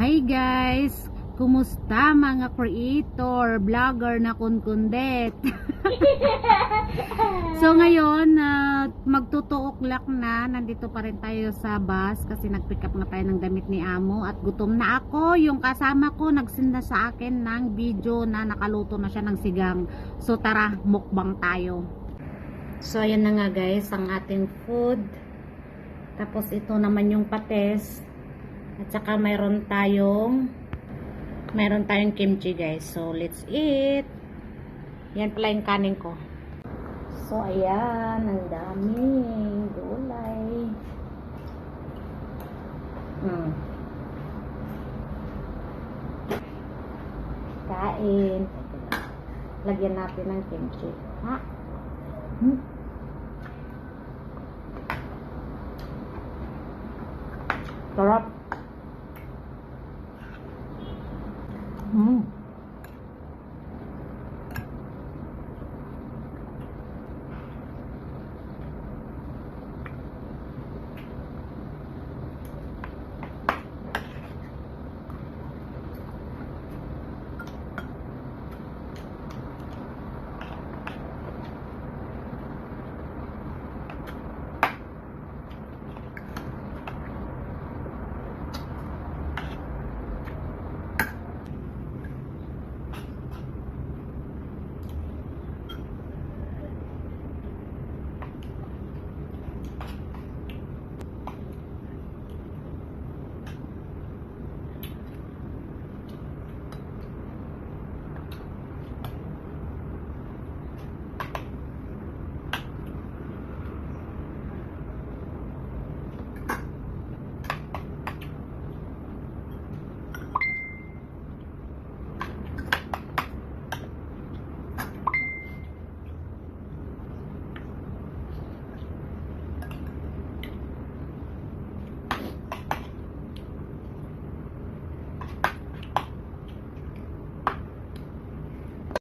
Hi guys! Kumusta mga creator, vlogger na kunkundet? So ngayon, magtutuoklak na. Nandito pa rin tayo sa bus kasi nag-pick up nga tayo ng damit ni Amo at gutom na ako. Yung kasama ko nagsinda sa akin ng video na nakaluto na siya ng sigang. So tara, mukbang tayo. So ayan na nga guys, ang ating food. Tapos ito naman yung pates. At saka mayroon tayong kimchi guys. So let's eat. Yan pala yung kanin ko. So ayan, ang daming gulay. Kain. Lagyan natin ng kimchi. Ha? Sarap.